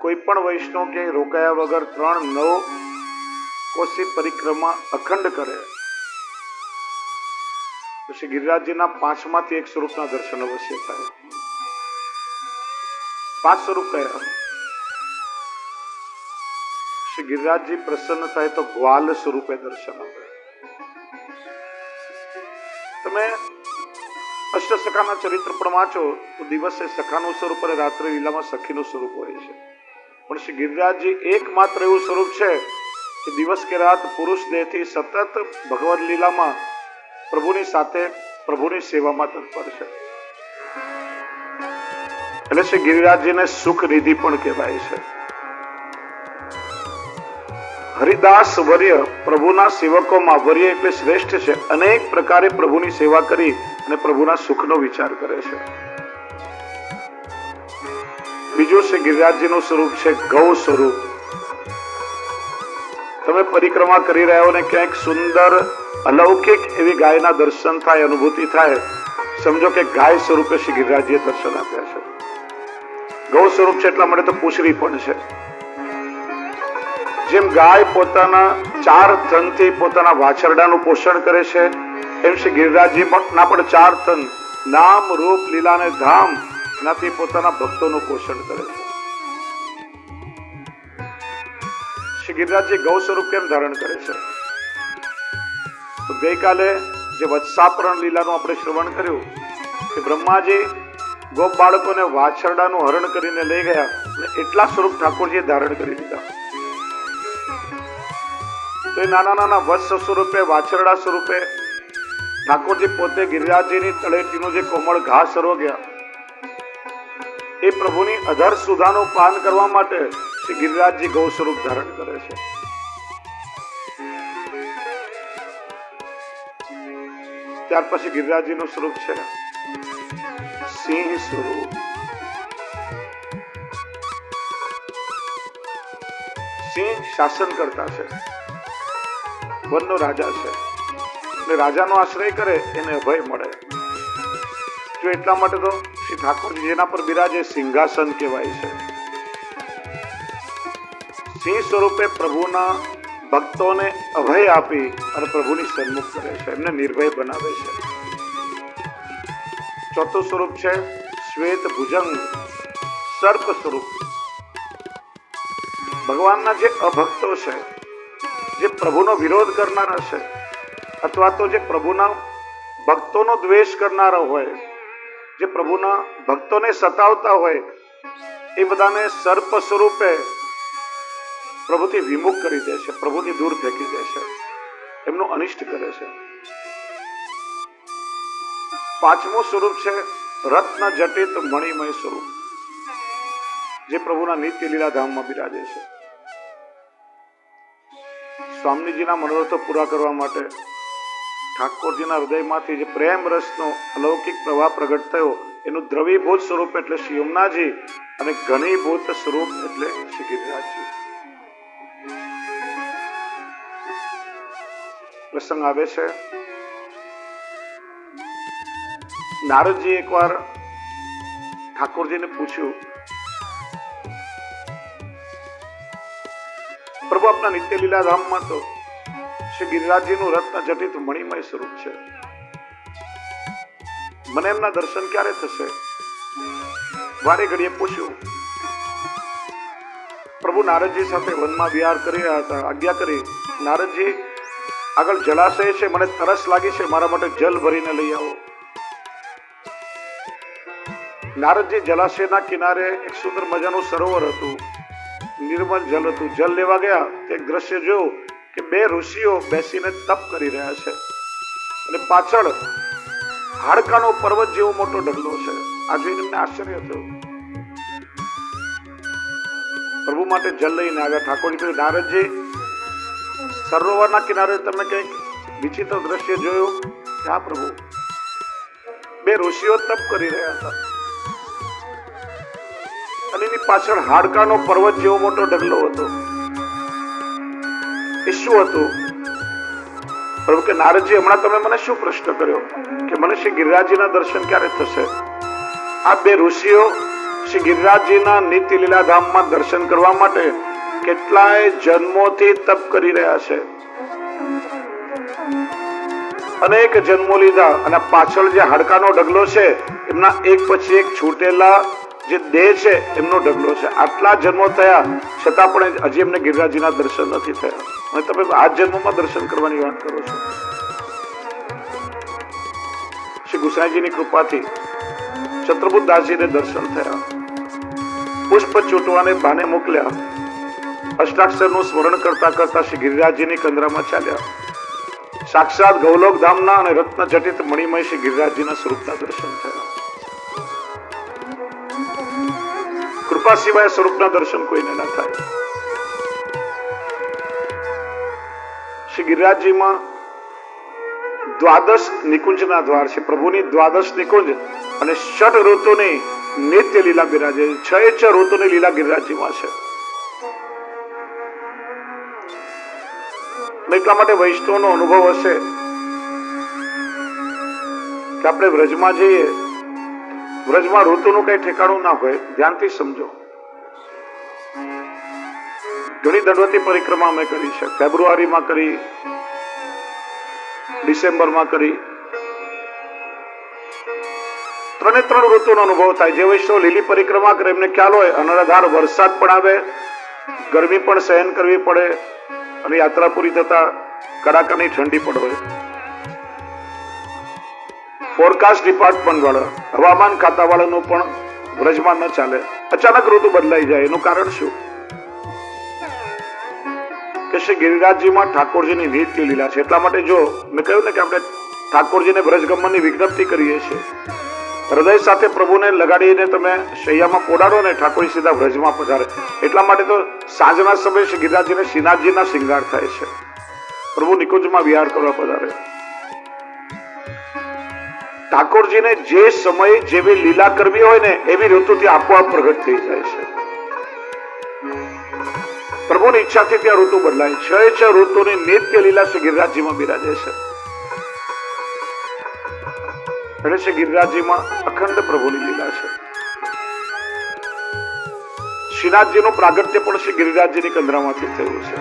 કોઈ પણ વૈષ્ણવ કે રોકાયા વગર 3-9 કોશી પરિક્રમા અખંડ કરે તો શ્રી ગિરિરાજજીના 5માંથી એક સ્વરૂપના દર્શન અવશ્ય થાય. 5 સ્વરૂપ કયા? શ્રી ગિરિરાજજી પ્રસન્ન થાય તો ગ્વાલ સ્વરૂપે દર્શન આપે. તમે અષ્ટસખાના ચરિત્ર પણ વાંચો તો દિવસે સખાનું સ્વરૂપ અને રાત્રે લીલામાં સખીનું સ્વરૂપ હોય છે. પણ શ્રી ગિરિરાજજી એકમાત્ર એવું સ્વરૂપ છે કે દિવસ કે રાત પુરુષ દેહથી સતત ભગવદ લીલામાં પ્રભુની સાથે પ્રભુની સેવામાં તત્પર છે. એટલે શ્રી ગિરિરાજજીને સુખ નિધિ પણ કહેવાય છે. હરિદાસ વર્ય પ્રભુના સેવકોમાં વર્ય એટલે શ્રેષ્ઠ છે. અનેક પ્રકારે પ્રભુની સેવા કરી અને પ્રભુના સુખનો વિચાર કરે છે. બીજું શ્રી ગિરિરાજજીનું સ્વરૂપ છે ગૌ સ્વરૂપ. તમે પરિક્રમા કરી રહ્યા હો ને ક્યાંક સુંદર અલૌકિક એવી ગાયના દર્શન થાય, અનુભૂતિ થાય, સમજો કે ગાય સ્વરૂપે શ્રી ગિરિરાજજીએ દર્શન આપ્યા છે. ગૌ સ્વરૂપ છે એટલા માટે તો પૂછડી પણ છે. જેમ ગાય પોતાના 4 થનથી પોતાના વાછરડાનું પોષણ કરે છે, એમ શ્રી ગિરિરાજજી ના પણ 4 થન નામ રૂપ લીલા અને ધામ એનાથી પોતાના ભક્તોનું પોષણ કરે છે. શ્રી ગિરિરાજજી ગૌ સ્વરૂપ કેમ ધારણ કરે છે? તો ગઈકાલે જે વત્સાપરણ લીલાનું આપણે શ્રવણ કર્યું કે બ્રહ્માજી ગોપ બાળકોને વાછરડાનું હરણ કરીને લઈ ગયા અને એટલા સ્વરૂપ ઠાકોરજીએ ધારણ કરી દીધા. તો એ નાના નાના વત્સ સ્વરૂપે, વાછરડા સ્વરૂપે ઠાકોરજી પોતે ગિરિરાજજીની તળેટીનું જે કોમળ ઘાસ સરોગ્યા એ પ્રભુની અધર સુધાનું પાન કરવા માટે શ્રી ગિરિરાજજી ગૌ સ્વરૂપ ધારણ કરે છે. ત્યાર પછી ગિરિરાજજીનું સ્વરૂપ છે સિંહ સ્વરૂપ. સિંહ શાસન કરતા છે, વનનો રાજા છે એટલે રાજાનો આશ્રય કરે એને અભય મળે. જો એટલા માટે તો શ્રી ઠાકોરજી જેના પર બિરાજે સિંહાસન કહેવાય છે. સિંહ સ્વરૂપે પ્રભુના ભક્તોને અભય આપી અને પ્રભુની સન્મુખ કરે છે, એમને નિર્ભય બનાવે છે. ચોથું સ્વરૂપ છે શ્વેત ભુજંગ, સર્પ સ્વરૂપ. ભગવાનના જે અભક્તો છે, જે પ્રભુનો વિરોધ કરનારા છે અથવા તો જે પ્રભુના ભક્તોનો દ્વેષ કરનારા હોય, જે પ્રભુના ભક્તોને સતાવતા હોય, એ બધાને સર્પ સ્વરૂપે પ્રભુથી વિમુખ કરી દે છે, પ્રભુથી દૂર ફેંકી દે છે, એમનું અનિષ્ટ કરે છે. 5મું સ્વરૂપ છે રત્ન જટિત મણિમય સ્વરૂપ, જે પ્રભુના નિત્ય લીલા ધામમાં બિરાજે છે. સ્વામીજીના મનોરથો પૂરા કરવા માટે ઠાકોરજીના હૃદયમાંથી જે પ્રેમ રસનો અલૌકિક પ્રવાહ પ્રગટ થયો એનું દ્રવીભૂત સ્વરૂપ એટલે શ્રી યમુનાજી અને ઘનીભૂત સ્વરૂપ એટલે શ્રી ગિરિરાજજી. પ્રસંગ આવે છે નારદજી એકવાર ઠાકોરજીને પૂછ્યું, પ્રભુ આપના નિત્ય લીલા ધામમાં તો શ્રી ગિરિરાજજીનું રત્ન જટિત મણિમય સ્વરૂપ છે, મને એમના દર્શન ક્યારે થશે? વારે ઘડીએ પૂછ્યું. પ્રભુ નારદજી સાથે વનમાં વિહાર કરી રહ્યા હતા. આજ્ઞા કરી, નારદજી આગળ જલાશય છે, મને તરસ લાગી છે, મારા માટે જલ ભરીને લઈ આવો. નારદજી જલાશયના કિનારે એક સુંદર મજાનું સરોવર હતું, નિર્મલ જલ હતું. જલ લેવા ગયા તે દ્રશ્ય જોયું કે 2 ઋષિઓ બેસીને તપ કરી રહ્યા છે અને પાછળ હાડકાનો પર્વત જેવો મોટો ઢગલો છે. આ જોઈને એમને આશ્ચર્ય થયું. પ્રભુ માટે જલ લઈને આવ્યા. ઠાકોરજી કહ્યું, નારદજી સરોવરના કિનારે તમે કંઈક વિચિત્ર દ્રશ્ય જોયું? હા પ્રભુ, 2 ઋષિઓ તપ કરી રહ્યા હતા અને એની પાછળ હાડકાનો પર્વત જેવો મોટો ઢગલો હતો. એ શું હતું? પ્રભુ કે નારદજી, હમણાં તમે મને શું પ્રશ્ન કર્યો કે મને શ્રી ગિરિરાજજીના દર્શન ક્યારે થશે? આ 2 ઋષિઓ શ્રી ગિરિરાજજીના નિત્ય લીલાધામમાં દર્શન કરવા માટે કેટલાય જન્મોથી તપ કરી રહ્યા છે. અનેક જન્મો લીધા અને પાછળ જે હાડકાનો ડગલો છે એમના એક પછી એક છૂટેલા જે દેહ છે એમનો ડગલો છે. આટલા જન્મો થયા છતાં પણ હજી એમને ગિરિરાજજીના દર્શન નથી થયા. અને તમે આ જન્મમાં દર્શન કરવાની વાત કરો છો. શ્રી ગુસાઈજીની કૃપાથી ચંદ્રબુદ્ધદાસજીને દર્શન થયા. પુષ્પ ચૂંટવાને બાને મોકલ્યા. અષ્ટાક્ષરનું સ્મરણ કરતા કરતા શ્રી ગિરિરાજજીની કંદરામાં ચાલ્યા. સાક્ષાત ગૌલોક ધામના અને રત્ન જટિત મણિમય શ્રી ગિરિરાજજીના સ્વરૂપના દર્શન થયા. કૃપા સિવાય સ્વરૂપના દર્શન કોઈને ના થાય. શ્રી ગિરિરાજજીમાં દ્વાદશ નિકુંજના દ્વાર છે. પ્રભુની દ્વાદશ નિકુંજ અને ષટ ઋતુની નિત્ય લીલા બિરાજે. 6 ઋતુની લીલા ગિરિરાજજીમાં છે. એટલા માટે વૈષ્ણવનો અનુભવ હશે કે આપણે વ્રજમાં જઈએ, વ્રજમાં ઋતુનું કઈ ઠેકાણું ના હોય. ધ્યાનથી સમજો. ઘણી દંડવતી પરિક્રમા અમે કરી છે. ફેબ્રુઆરીમાં કરી, ડિસેમ્બરમાં કરી. 3 ઋતુનો અનુભવ થાય. જે વૈષ્ણવ લીલી પરિક્રમા કરે એમને ખ્યાલ હોય અનરાધાર વરસાદ પણ આવે, ગરમી પણ સહન કરવી પડે અને યાત્રા પૂરી થતા કડાકાની ઠંડી પણ હોય. ફોરકાસ્ટ ડિપાર્ટમેન્ટ વાળા, હવામાન ખાતા વાળાનું પણ વ્રજમાં ન ચાલે. અચાનક ઋતુ બદલાઈ જાય. એનું કારણ શું? કે શ્રી ગિરિરાજજીમાં ઠાકોરજીની નિત્ય લીલા છે. એટલા માટે જો મેં કહ્યું ને કે આપણે ઠાકોરજીને વ્રજગમનની વિજ્ઞપ્તિ કરીએ છીએ. હૃદય સાથે પ્રભુને લગાડીને તમે શૈયામાં પોડાડો ને ઠાકોરજી સીધા વ્રજમાં પધારે. એટલા માટે તો સાંજના સમયે શ્રી ગિરિરાજજીને શ્રીનાથજીના શૃંગાર થાય છે. પ્રભુ નિકુંજમાં વિહાર કરવા પધારે. ઠાકોરજીને જે સમય જેવી લીલા કરવી હોય ને એવી ઋતુથી આપોઆપ પ્રગટ થઈ જાય છે. પ્રભુની ઈચ્છાથી ત્યાં ઋતુ બદલાય. 6 ઋતુની નિત્ય લીલા શ્રી ગિરિરાજજીમાં બિરાજે છે. એટલે શ્રી ગિરિરાજજીમાં અખંડ પ્રભુની લીલા છે. શ્રીનાથજીનું પ્રાગટ્ય પણ શ્રી ગિરિરાજજીની કંદરામાંથી થયું છે.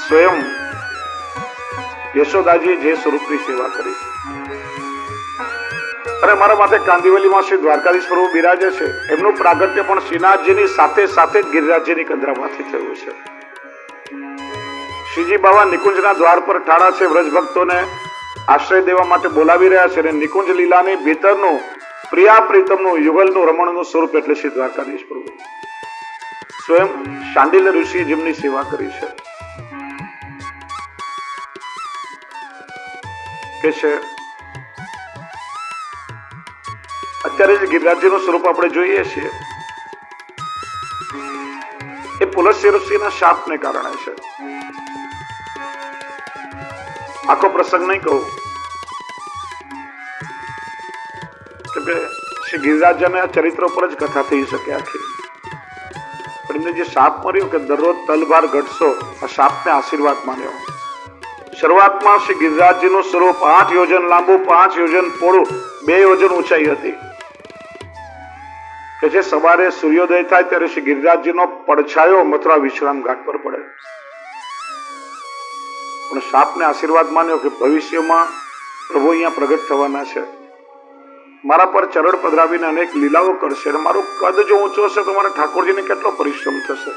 સ્વયં યશોદાજી જે સ્વરૂપની સેવા કરી અને મારા માથે કાંદિવલીમાં શ્રી દ્વારકાધીશ પ્રભુ બિરાજે છે. એમનું પ્રાગટ્ય પણ શ્રીનાથજીની સાથે સાથે જ ગિરિરાજજીની કંદરામાંથી થયું છે. શ્રીજી બાબા નિકુંજના દ્વાર પર ઠાડા છે. વ્રજ ભક્તોને આશ્રય દેવા માટે બોલાવી રહ્યા છે. અને નિકુંજ લીલાની ભીતરનું પ્રિયા પ્રીતમનું યુગલનું રમણનું સ્વરૂપ એટલે શ્રી દ્વારકાધીશ પ્રભુ. સ્વયં શાંડિલ્ય ઋષિ જેમની સેવા કરી છે. કે છે અત્યારે જે ગિરિરાજજીનું સ્વરૂપ આપણે જોઈએ છીએ એ પુલસ્ય ઋષિના શાપને કારણે છે. આખો પ્રસંગ નહીં કહું કે શ્રી ગિરિરાજના ચરિત્ર ઉપર જ કથા થઈ શકે આખી. પણ એમને જે શાપ મળ્યો કે દરરોજ તલભાર ઘટશો, આ શાપને આશીર્વાદ માન્યો. શરૂઆતમાં શ્રી ગિરિરાજજીનું સ્વરૂપ 8 યોજન લાંબુ, 5 યોજન પહોળું, 2 યોજન ઊંચાઈ હતી. કે જે સવારે સૂર્યોદય થાય ત્યારે શ્રી ગિરિરાજજીનો પડછાયો મથુરા વિશ્રામ ઘાટ પર પડે. પણ શાપને આશીર્વાદ માન્યો કે ભવિષ્યમાં પ્રભુ અહીંયા પ્રગટ થવાના છે, મારા પર ચરણ પધરાવીને અનેક લીલાઓ કરશે અને મારું કદ જો ઊંચો હશે તો મારા ઠાકોરજીને કેટલો પરિશ્રમ થશે.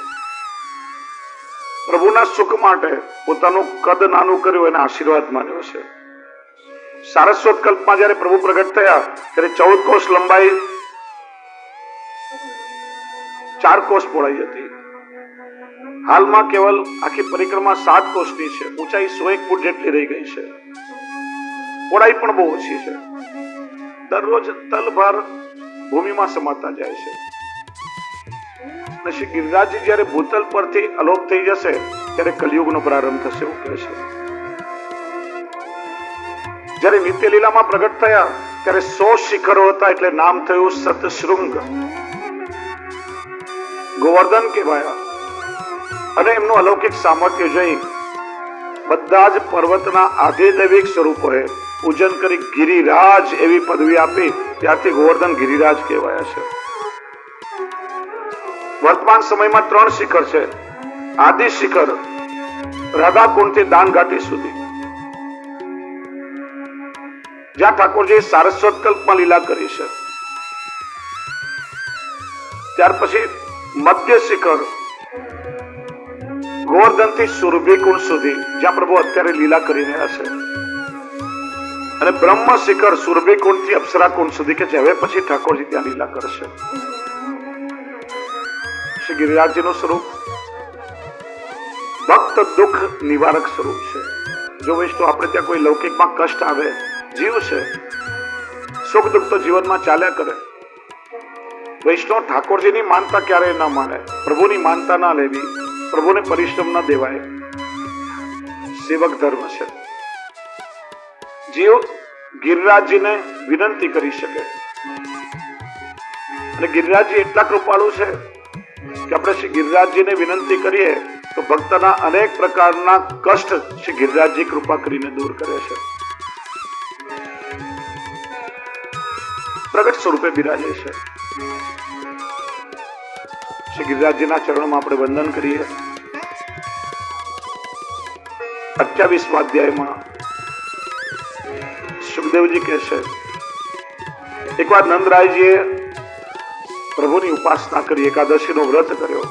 પ્રભુના સુખ માટે પોતાનું કદ નાનું કર્યું એને આશીર્વાદ માન્યો છે. સારસ્વત કલ્પમાં જયારે પ્રભુ પ્રગટ થયા ત્યારે 14 કોષ લંબાઈ, 4 કોષ પહોળાઈ હતી. હાલમાં કેવલ આખી પરિક્રમા 7 કોષની છે. ઊંચાઈ 101 ફૂટ જેટલી રહી ગઈ છે. પહોળાઈ પણ બહુ ઓછી છે. દરરોજ તલભાર ભૂમિમાં સમાતા જાય છે. અને શ્રી ગિરિરાજજી જયારે ભૂતલ પરથી અલોપ થઈ જશે ત્યારે કલિયુગનો પ્રારંભ થશે એવું કહે છે. જયારે નિત્ય લીલામાં પ્રગટ થયા ત્યારે 100 શિખરો હતા એટલે નામ થયું સતશૃંગ. ગોવર્ધન કહેવાયા. અને એમનું અલૌકિક સામર્થ્ય જોઈ બધા જ પર્વતના આધિદૈવિક સ્વરૂપોએ પૂજન કરી ગિરિરાજ એવી પદવી આપી, ત્યારથી ગોવર્ધન ગિરિરાજ કહેવાયા છે. વર્તમાન સમયમાં 3 શિખર છે. આદિ શિખર રાધાકુંડ થી દાનઘાટી સુધી, જ્યાં ઠાકોરજી સારસ્વત કલ્પમાં લીલા કરી છે. ત્યાર પછી મધ્ય શિખર ગોવર્ધન થી સુરભી કુંડ સુધી, જ્યાં પ્રભુ અત્યારે લીલા કરી રહ્યા છે. અને બ્રહ્મ શિખર સુરભી કુંડ થી અપ્સરા કુંડ સુધી, કે જે હવે પછી ઠાકોરજી ત્યાં લીલા કરશે. શ્રી ગિરિરાજજી નું સ્વરૂપ ભક્ત દુઃખ નિવારક સ્વરૂપ છે. જો વૈષ્ણવ આપણે ત્યાં કોઈ લૌકિકમાં કષ્ટ આવે, જીવ છે, સુખ દુઃખ તો જીવનમાં ચાલ્યા કરે. વૈષ્ણવ ઠાકોરજીની માનતા ક્યારેય ના માને, પ્રભુની માનતા ના લેવી, પ્રભુને પરિશ્રમ ના દેવાય. સેવક ધર્મ છે. જીવ ગિરિરાજજીને વિનંતી કરી શકે. અને ગિરિરાજજી એટલા કૃપાળુ છે કે આપણે શ્રી ગિરિરાજજીને વિનંતી કરીએ તો ભક્તના અનેક પ્રકારના કષ્ટ શ્રી ગિરિરાજજી કૃપા કરીને દૂર કરે છે. પ્રગટ સ્વરૂપે બિરાજે છે. શ્રી ગિરિરાજજીના ચરણમાં આપણે વંદન કરીએ. 28મા અધ્યાયમાં સુખદેવજી કહે છે, એકવાર નંદરાયજીએ પ્રભુની ઉપાસના કરી, એકાદશીનો વ્રત કર્યો.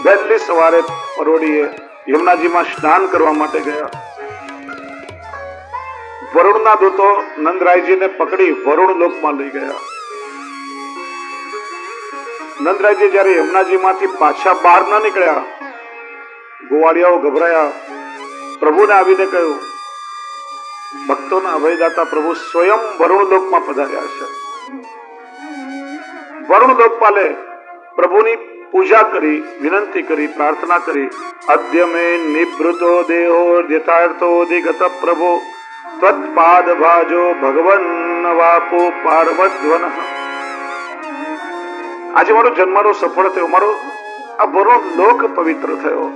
વહેલી સવારે પરોઢીએ યમુનાજીમાં સ્નાન કરવા માટે ગયા. વરુણના દૂતો નંદરાયજીને પકડી વરુણ લોકમાં લઈ ગયા. નંદરાયજી જયારે યમુનાજીમાંથી પાછા બહાર ન નીકળ્યા, ગોવાળિયાઓ ગભરાયા. પ્રભુને આવીને કહ્યું, ભક્તોના અભયદાતા પ્રભુ સ્વયં વરુણ લોકમાં પધાર્યા છે. વરુણ લોકપાલે પ્રભુની પૂજા કરી, વિનંતી કરી, પ્રાર્થના કરી. અદ્ય મે નિવૃતો દેહો યથાર્થો દિગત પ્રભો ત્વત્પાદ ભાજો ભગવન વાપો પાર્વધ્વન. આજે મારો જન્મારો સફળ થયો, મારો આ વરુણ લોક પવિત્ર થયો.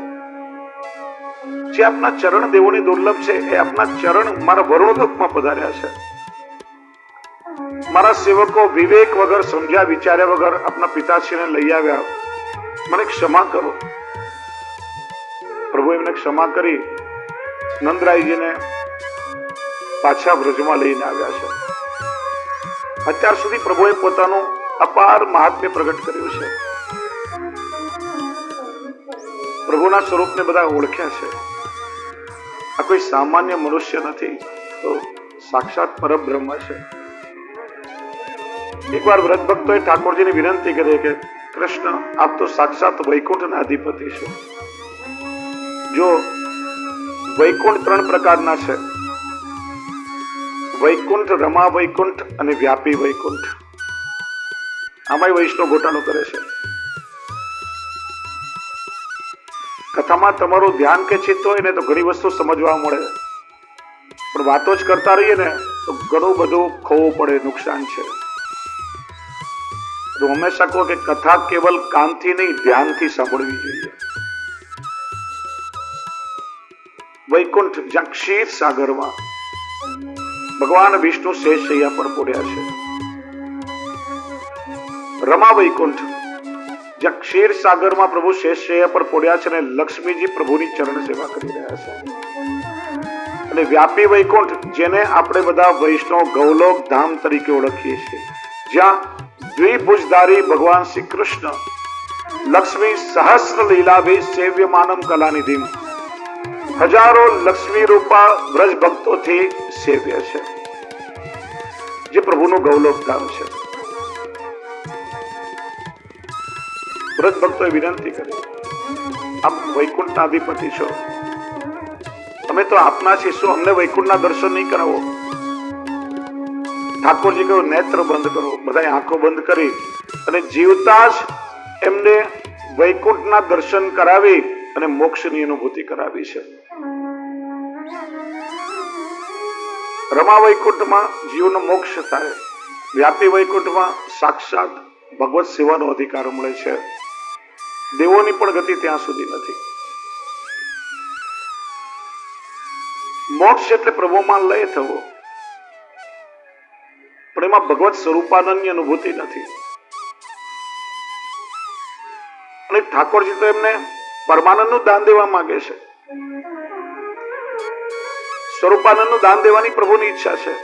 જે આપના ચરણ દેવોની દુર્લભ છે, એ આપના ચરણ મારા વરુણ લોકમાં પધાર્યા છે. મારા સેવકો વિવેક વગર, સમજ્યા વિચાર્યા વગર આપના પિતાશ્રીને લઈ આવ્યા, મને ક્ષમા કરો. પ્રભુ એમને ક્ષમા કરી નંદરાયજીને પાછા વ્રજમાં લઈને આવ્યા છે. અત્યાર સુધી પ્રભુએ પોતાનું અપાર મહાત્મ્ય પ્રગટ કર્યું છે. પ્રભુના સ્વરૂપને બધા ઓળખ્યા છે. આ કોઈ સામાન્ય મનુષ્ય નથી, તો સાક્ષાત પરબ્રહ્મ છે. એકવાર વ્રત ભક્તોએ ઠાકોરજીની વિનંતી કરી કે કૃષ્ણ, આપ તો સાક્ષાત વૈકુંઠના અધિપતિ છો. જો વૈકુંઠ 3 પ્રકારના છે: વૈકુંઠ, રમા વૈકુંઠ અને વ્યાપી વૈકુંઠ. આમાંય વૈષ્ણવ ગોટાળો કરે છે. કથામાં તમારું ધ્યાન કે ચિત્ત હોય ને તો ઘણી વસ્તુ સમજવા મળે, પણ વાતો જ કરતા રહીએ ને તો ઘણું બધું ખોવું પડે, નુકસાન છે. તો હંમેશા કહો કે કથા કેવલ કાનથી નહીં, ધ્યાનથી સાંભળવી જોઈએ. વૈકુંઠ, જ્યાં ક્ષીર સાગરમાં ભગવાન વિષ્ણુ શેષશૈયા પર પડ્યા છે. રમા વૈકુંઠ, જ્યાં ક્ષીર સાગરમાં પ્રભુ શેષશૈયા પર પડ્યા છે અને લક્ષ્મીજી પ્રભુની ચરણ સેવા કરી રહ્યા છે. અને વ્યાપી વૈકુંઠ, જેને આપણે બધા વૈષ્ણવ ગૌલોક ધામ તરીકે ઓળખીએ છીએ, જ્યાં દ્વિભુજધારી ભગવાન શ્રી કૃષ્ણ લક્ષ્મી સહસ્ર લીલાભી સેવ્યમાનમ કલાનિધિ, હજારો લક્ષ્મી રૂપા વ્રજ ભક્તોથી સેવ્ય છે, જે પ્રભુનું ગૌલોક ધામ છે. વ્રજ ભક્તોએ વિનંતી કરી, આપ વૈકુંઠના અધિપતિ છો, અમે તો આપના છીએ, શું અમને વૈકુંઠના દર્શન નહીં કરાવો? ઠાકોરજી કહ્યું, નેત્ર બંધ કરો. બધા આંખો બંધ કરી અને જીવતા જ એમને વૈકુંઠના દર્શન કરાવી અને મોક્ષની અનુભૂતિ કરાવી છે. રમા વૈકુંઠમાં જીવનો મોક્ષ થાય. વ્યાપી વૈકુંઠમાં સાક્ષાત ભગવત સેવાનો અધિકાર મળે છે. દેવોની પણ ગતિ ત્યાં સુધી નથી. મોક્ષ એટલે પ્રભુમાં લય થવો, પણ એમાં ભગવત સ્વરૂપાનંદની અનુભૂતિ નથી. અને ઠાકોરજી તો એમને પરમાનંદનું દાન દેવા માંગે છે, સ્વરૂપાનંદનું દાન દેવાની પ્રભુની ઈચ્છા છે.